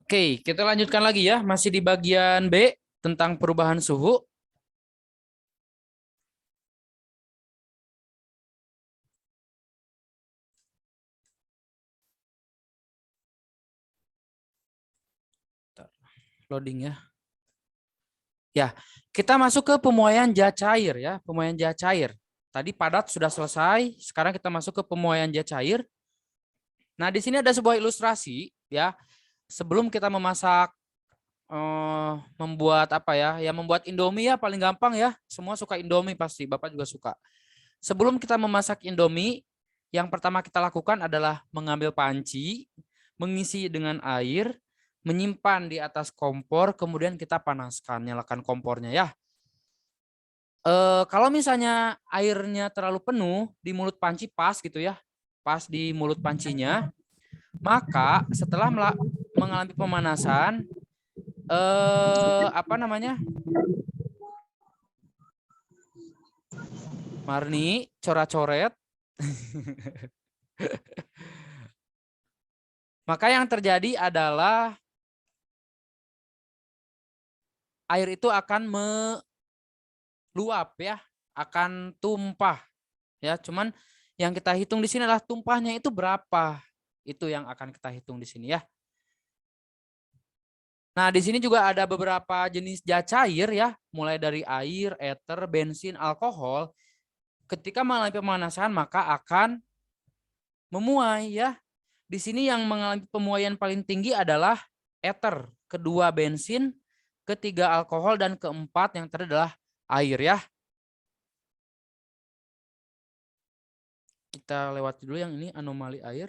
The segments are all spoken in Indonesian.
Oke, kita lanjutkan lagi ya. Masih di bagian B tentang perubahan suhu. Loading ya. Ya, kita masuk ke pemuaian zat cair ya. Pemuaian zat cair. Tadi padat sudah selesai. Sekarang kita masuk ke pemuaian zat cair. Nah, di sini ada sebuah ilustrasi ya. Sebelum kita memasak, membuat apa ya? Ya membuat Indomie ya paling gampang ya. Semua suka Indomie pasti. Bapak juga suka. Sebelum kita memasak Indomie, yang pertama kita lakukan adalah mengambil panci, mengisi dengan air, menyimpan di atas kompor, kemudian kita panaskan, nyalakan kompornya ya. Kalau misalnya airnya terlalu penuh di mulut panci pas gitu ya, pas di mulut pancinya, maka setelah mengalami pemanasan, apa namanya? Marni, coret-coret. Maka yang terjadi adalah air itu akan meluap ya, akan tumpah ya. Cuman yang kita hitung di sini adalah tumpahnya itu berapa. Itu yang akan kita hitung di sini ya. Nah, di sini juga ada beberapa jenis zat cair ya, mulai dari air, ether, bensin, alkohol. Ketika mengalami pemanasan maka akan memuai ya. Di sini yang mengalami pemuaian paling tinggi adalah ether, kedua bensin, ketiga alkohol, dan keempat yang terakhir adalah air ya. Kita lewati dulu yang ini anomali air.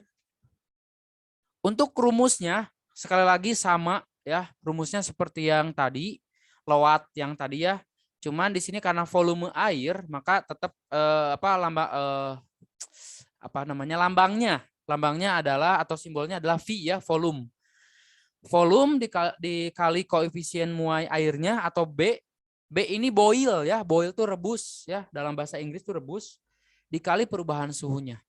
Untuk rumusnya sekali lagi sama ya, rumusnya seperti yang tadi, lewat yang tadi ya. Cuman di sini karena volume air maka tetap lambangnya adalah atau simbolnya adalah V ya, volume. Volume dikali koefisien muai airnya atau B. B ini boil ya, boil itu rebus ya, dalam bahasa Inggris itu rebus, dikali perubahan suhunya.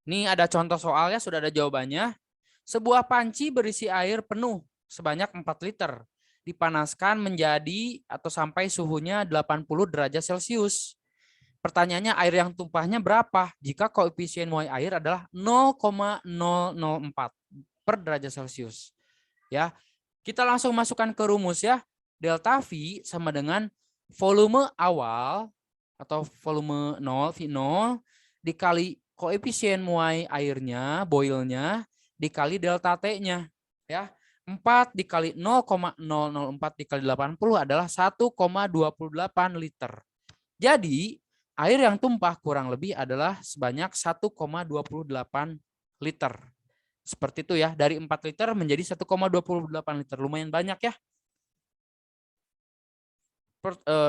Ini ada contoh soalnya, sudah ada jawabannya. Sebuah panci berisi air penuh sebanyak 4 liter. Dipanaskan menjadi atau sampai suhunya 80 derajat Celcius. Pertanyaannya, air yang tumpahnya berapa jika koefisien muai air adalah 0,004 per derajat Celcius. Ya, kita langsung masukkan ke rumus ya. Delta V sama dengan volume awal atau volume 0, V0 dikali koefisien muai airnya, boilnya, dikali delta T-nya. Ya, 4 dikali 0,004 dikali 80 adalah 1,28 liter. Jadi, air yang tumpah kurang lebih adalah sebanyak 1,28 liter. Seperti itu ya, dari 4 liter menjadi 1,28 liter. Lumayan banyak ya.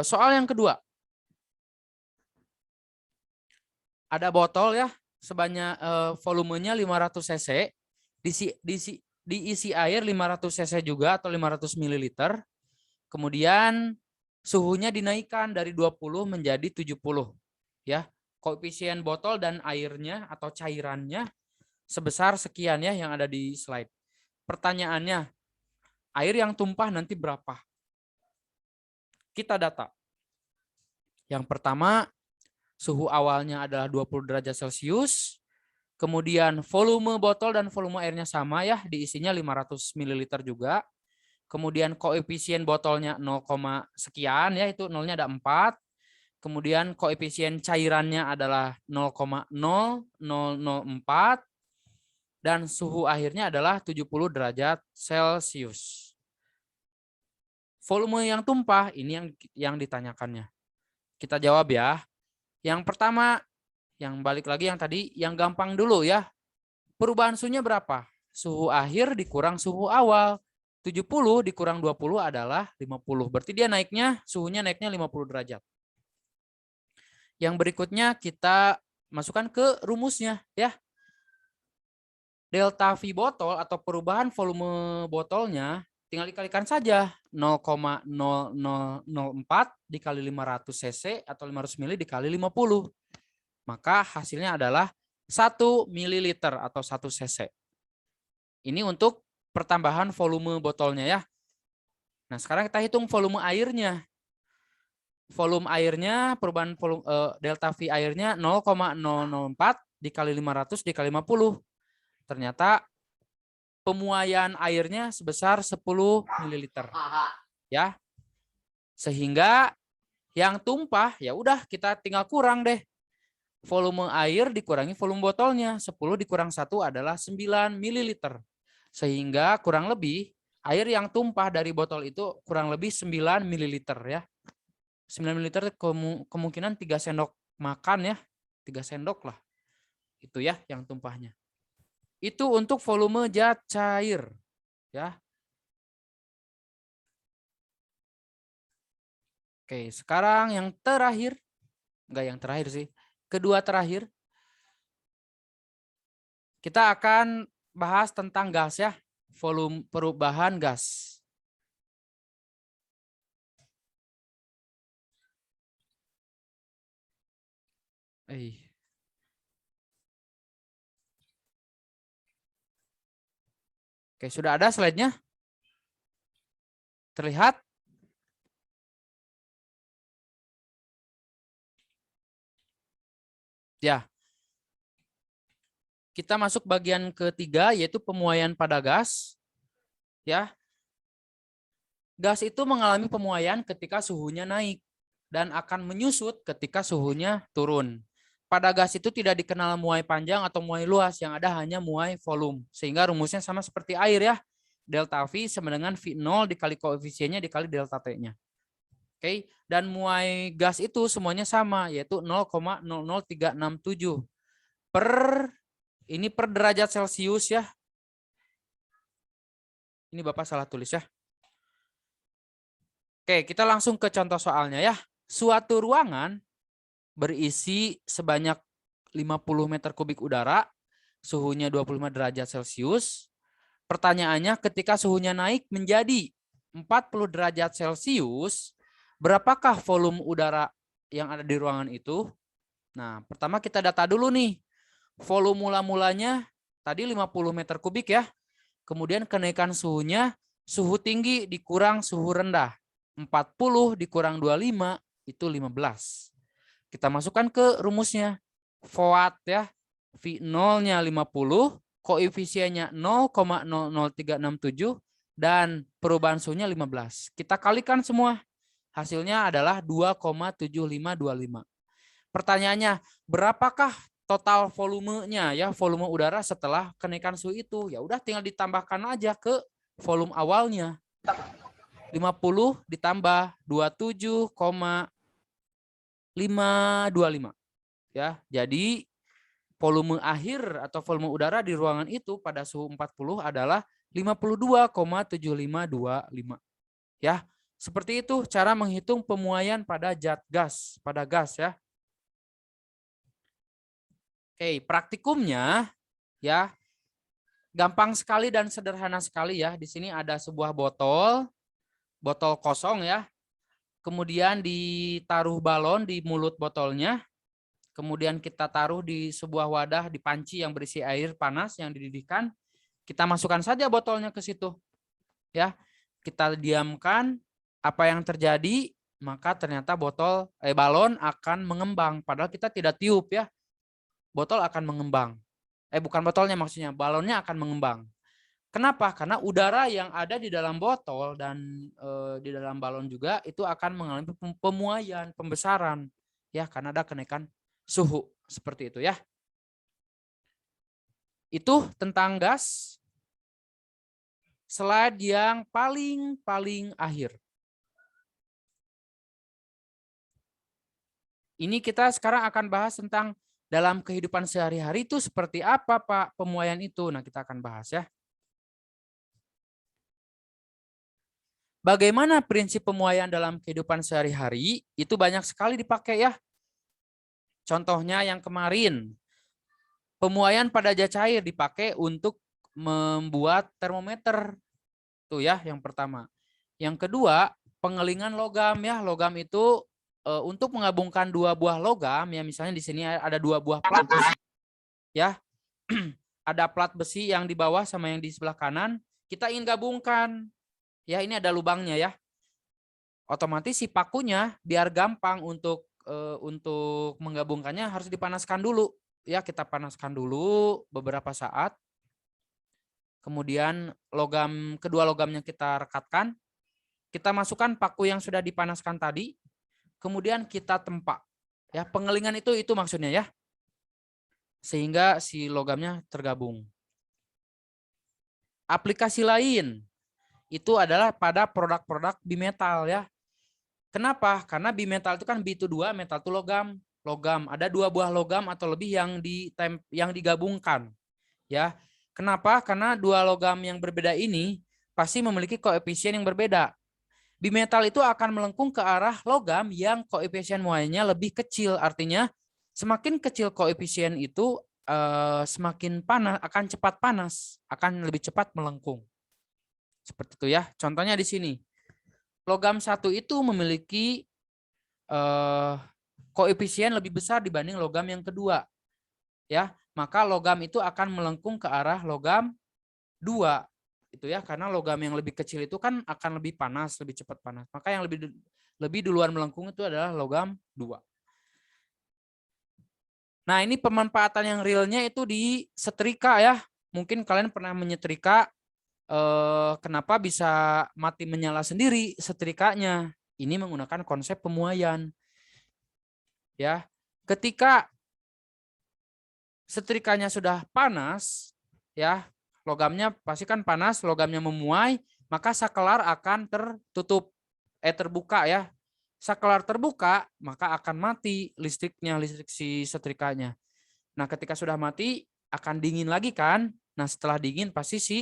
Soal yang kedua. Ada botol ya, sebanyak volumenya 500 cc, diisi air 500 cc juga atau 500 ml. Kemudian suhunya dinaikkan dari 20 menjadi 70 ya. Koefisien botol dan airnya atau cairannya sebesar sekian ya yang ada di slide. Pertanyaannya, air yang tumpah nanti berapa? Kita data. Yang pertama, suhu awalnya adalah 20 derajat Celcius. Kemudian volume botol dan volume airnya sama ya, diisinya 500 ml juga. Kemudian koefisien botolnya 0, sekian ya, itu nolnya ada 4. Kemudian koefisien cairannya adalah 0,0004 dan suhu akhirnya adalah 70 derajat Celcius. Volume yang tumpah ini yang ditanyakannya. Kita jawab ya. Yang pertama, yang balik lagi yang tadi, yang gampang dulu ya. Perubahan suhunya berapa? Suhu akhir dikurang suhu awal. 70 dikurang 20 adalah 50. Berarti dia naiknya, suhunya naiknya 50 derajat. Yang berikutnya kita masukkan ke rumusnya ya. Delta V botol atau perubahan volume botolnya tinggal dikalikan saja 0,0004 dikali 500 cc atau 500 ml dikali 50. Maka hasilnya adalah 1 mililiter atau 1 cc. Ini untuk pertambahan volume botolnya ya. Nah, sekarang kita hitung volume airnya. Volume airnya, perubahan volume delta V airnya 0,004 dikali 500 dikali 50. Ternyata pemuaian airnya sebesar 10 mililiter. Ya. Sehingga yang tumpah ya udah kita tinggal kurang deh. Volume air dikurangi volume botolnya. 10 dikurang 1 adalah 9 mililiter. Sehingga kurang lebih air yang tumpah dari botol itu kurang lebih 9 mililiter ya. 9 mililiter kemungkinan 3 sendok makan ya. 3 sendok lah. Itu ya yang tumpahnya. Itu untuk volume zat cair ya. Oke, sekarang yang terakhir. Enggak yang terakhir sih. Kedua terakhir. Kita akan bahas tentang gas ya. Volume perubahan gas. Oke, sudah ada slide-nya? Terlihat? Ya. Kita masuk bagian ketiga yaitu pemuaian pada gas. Ya. Gas itu mengalami pemuaian ketika suhunya naik dan akan menyusut ketika suhunya turun. Pada gas itu tidak dikenal muai panjang atau muai luas, yang ada hanya muai volume. Sehingga rumusnya sama seperti air ya. Delta V sama dengan V0 dikali koefisiennya dikali delta T-nya. Oke, dan muai gas itu semuanya sama yaitu 0,00367 per derajat Celcius ya. Ini Bapak salah tulis ya. Oke, kita langsung ke contoh soalnya ya. Suatu ruangan berisi sebanyak 50 meter kubik udara, suhunya 25 derajat Celcius. Pertanyaannya, ketika suhunya naik menjadi 40 derajat Celcius, berapakah volume udara yang ada di ruangan itu? Nah, pertama kita data dulu nih. Volume mula-mulanya tadi 50 meter kubik ya. Kemudian kenaikan suhunya, suhu tinggi dikurang suhu rendah. 40 dikurang 25 itu 15. Kita masukkan ke rumusnya. Watt ya. V0-nya 50, koefisiennya 0,00367 dan perubahan suhunya 15. Kita kalikan semua. Hasilnya adalah 2,7525. Pertanyaannya, berapakah total volumenya ya, volume udara setelah kenaikan suhu itu? Ya udah tinggal ditambahkan aja ke volume awalnya. 50 ditambah 27,525 ya. Jadi volume akhir atau volume udara di ruangan itu pada suhu 40 adalah 52,7525 ya. Seperti itu cara menghitung pemuaian pada zat gas, pada gas ya. Oke, praktikumnya ya gampang sekali dan sederhana sekali ya. Di sini ada sebuah botol kosong ya. Kemudian ditaruh balon di mulut botolnya. Kemudian kita taruh di sebuah wadah di panci yang berisi air panas yang dididihkan. Kita masukkan saja botolnya ke situ. Ya. Kita diamkan, apa yang terjadi? Maka ternyata balon akan mengembang padahal kita tidak tiup ya. Botol akan mengembang. Bukan botolnya maksudnya, balonnya akan mengembang. Kenapa? Karena udara yang ada di dalam botol dan di dalam balon juga itu akan mengalami pemuaian, pembesaran ya karena ada kenaikan suhu seperti itu ya. Itu tentang gas. Slide yang paling akhir. Ini kita sekarang akan bahas tentang dalam kehidupan sehari-hari itu seperti apa Pak pemuaian itu. Nah, kita akan bahas ya. Bagaimana prinsip pemuaian dalam kehidupan sehari-hari? Itu banyak sekali dipakai ya. Contohnya yang kemarin, pemuaian pada zat cair dipakai untuk membuat termometer. Tuh ya, yang pertama. Yang kedua, pengelingan logam ya. Logam itu untuk menggabungkan dua buah logam ya, misalnya di sini ada dua buah plat. ya. Ada plat besi yang di bawah sama yang di sebelah kanan, kita ingin gabungkan. Ya, ini ada lubangnya ya. Otomatis si pakunya biar gampang untuk menggabungkannya harus dipanaskan dulu. Ya, kita panaskan dulu beberapa saat. Kemudian kedua logamnya kita rekatkan. Kita masukkan paku yang sudah dipanaskan tadi. Kemudian kita tempa. Ya, pengelingan itu maksudnya ya. Sehingga si logamnya tergabung. Aplikasi lain itu adalah pada produk-produk bimetal ya. Kenapa? Karena bimetal itu kan B2, metal itu logam. Logam, ada 2 buah logam atau lebih yang digabungkan. Ya. Kenapa? Karena 2 logam yang berbeda ini pasti memiliki koefisien yang berbeda. Bimetal itu akan melengkung ke arah logam yang koefisien muayannya lebih kecil. Artinya semakin kecil koefisien itu semakin panas, akan cepat panas, akan lebih cepat melengkung. Seperti itu ya. Contohnya di sini. Logam 1 itu memiliki koefisien lebih besar dibanding logam yang kedua. Ya, maka logam itu akan melengkung ke arah logam 2. Itu ya, karena logam yang lebih kecil itu kan akan lebih panas, lebih cepat panas. Maka yang lebih duluan melengkung itu adalah logam 2. Nah, ini pemanfaatan yang realnya itu di setrika ya. Mungkin kalian pernah menyetrika, kenapa bisa mati menyala sendiri setrikanya. Ini menggunakan konsep pemuaian. Ya, ketika setrikanya sudah panas, ya, logamnya pasti kan panas, logamnya memuai, maka sakelar akan terbuka ya. Sakelar terbuka, maka akan mati listrik si setrikanya. Nah, ketika sudah mati, akan dingin lagi kan? Nah, setelah dingin, pasti si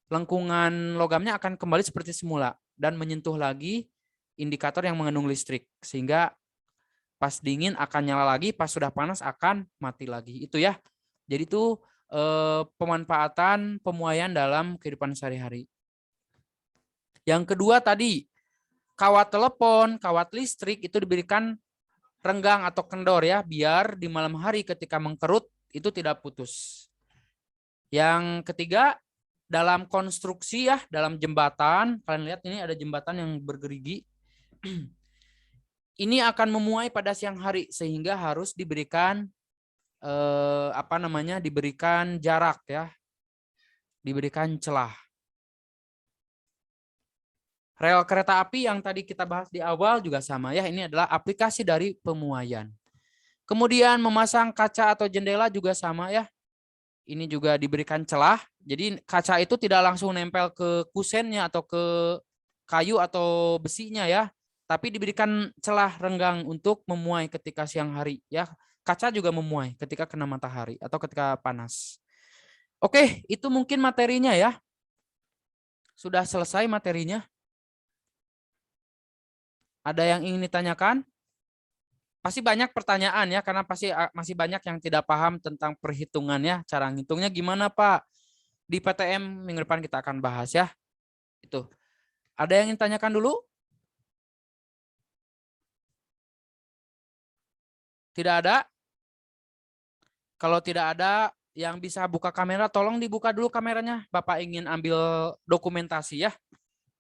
lengkungan logamnya akan kembali seperti semula dan menyentuh lagi indikator yang mengandung listrik. Sehingga pas dingin akan nyala lagi, pas sudah panas akan mati lagi. Itu ya. Jadi itu pemanfaatan pemuaian dalam kehidupan sehari-hari. Yang kedua tadi, kawat telepon, kawat listrik itu diberikan renggang atau kendor ya, biar di malam hari ketika mengkerut itu tidak putus. Yang ketiga, dalam konstruksi ya, dalam jembatan, kalian lihat ini ada jembatan yang bergerigi. Ini akan memuai pada siang hari sehingga harus diberikan diberikan jarak ya, diberikan celah. Rel kereta api yang tadi kita bahas di awal juga sama ya, ini adalah aplikasi dari pemuaian. Kemudian memasang kaca atau jendela juga sama ya. Ini juga diberikan celah. Jadi kaca itu tidak langsung nempel ke kusennya atau ke kayu atau besinya ya, tapi diberikan celah renggang untuk memuai ketika siang hari ya. Kaca juga memuai ketika kena matahari atau ketika panas. Oke, itu mungkin materinya ya. Sudah selesai materinya. Ada yang ingin ditanyakan? Pasti banyak pertanyaan ya, karena pasti masih banyak yang tidak paham tentang perhitungannya, cara ngitungnya gimana Pak. Di PTM minggu depan kita akan bahas ya. Itu. Ada yang ingin tanyakan dulu? Tidak ada? Kalau tidak ada yang bisa buka kamera, tolong dibuka dulu kameranya. Bapak ingin ambil dokumentasi ya,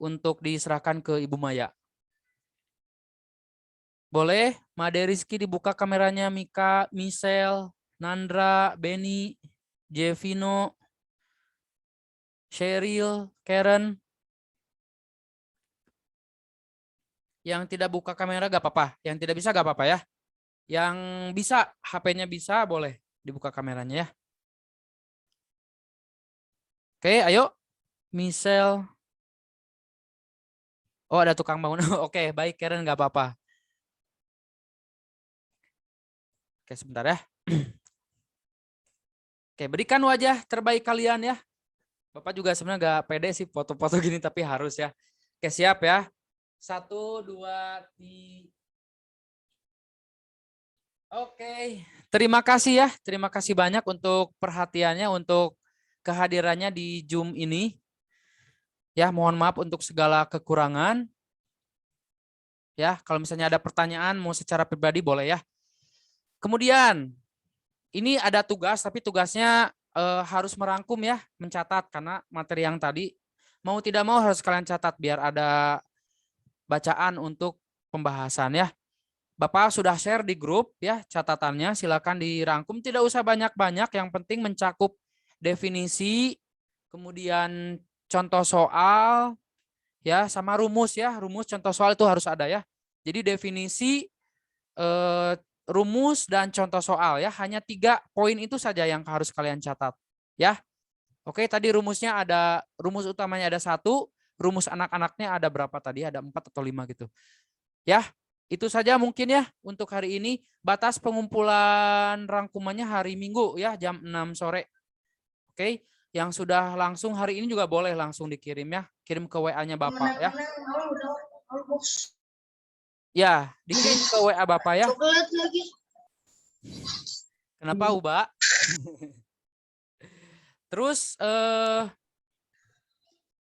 untuk diserahkan ke Ibu Maya. Boleh, Made Rizky dibuka kameranya, Mika, Michelle, Nandra, Benny, Jevino, Cheryl, Karen. Yang tidak buka kamera gak apa-apa, yang tidak bisa gak apa-apa ya. Yang bisa, HP-nya bisa, boleh dibuka kameranya ya. Oke, ayo. Michelle. Oh, ada tukang bangunan. Oke, baik Karen, gak apa-apa. Oke, sebentar ya. Oke, berikan wajah terbaik kalian ya. Bapak juga sebenarnya gak pede sih foto-foto gini, tapi harus ya. Oke, siap ya. 1, 2, 3. Oke, terima kasih ya. Terima kasih banyak untuk perhatiannya, untuk kehadirannya di Zoom ini. Ya, mohon maaf untuk segala kekurangan. Ya, kalau misalnya ada pertanyaan mau secara pribadi boleh ya. Kemudian Ini ada tugas, tapi tugasnya harus merangkum ya, mencatat, karena materi yang tadi mau tidak mau harus kalian catat biar ada bacaan untuk pembahasan ya. Bapak sudah share di grup ya catatannya, silakan dirangkum, tidak usah banyak-banyak, yang penting mencakup definisi, kemudian contoh soal ya, sama rumus ya, rumus contoh soal itu harus ada ya. Jadi definisi, rumus dan contoh soal ya, hanya 3 poin itu saja yang harus kalian catat ya. Oke, tadi rumusnya ada, rumus utamanya ada 1, rumus anak-anaknya ada berapa tadi? Ada 4 atau 5 gitu. Ya, itu saja mungkin ya untuk hari ini. Batas pengumpulan rangkumannya hari Minggu ya, jam 6 sore. Oke, yang sudah langsung hari ini juga boleh langsung dikirim ya. Kirim ke WA-nya Bapak ya. Ya, dikirim ke WA Bapak ya. Kenapa, Uba? Terus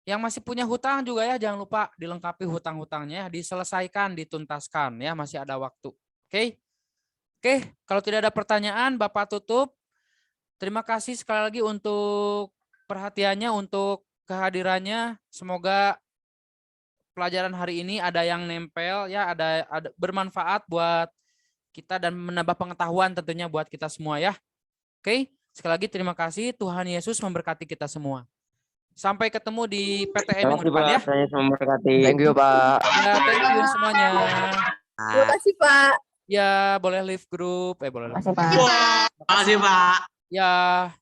yang masih punya hutang juga ya, jangan lupa dilengkapi hutang-hutangnya, diselesaikan, dituntaskan ya, masih ada waktu. Oke. Oke, kalau tidak ada pertanyaan, Bapak tutup. Terima kasih sekali lagi untuk perhatiannya, untuk kehadirannya. Semoga pelajaran hari ini ada yang nempel ya, ada bermanfaat buat kita dan menambah pengetahuan tentunya buat kita semua ya. Oke, sekali lagi terima kasih. Tuhan Yesus memberkati kita semua. Sampai ketemu di PTM minggu depan ya. Thank you, Pak. Ya, thank you semuanya. Terima kasih, Pak. Ya, boleh leave group. Boleh. Terima kasih, Pak. Ya.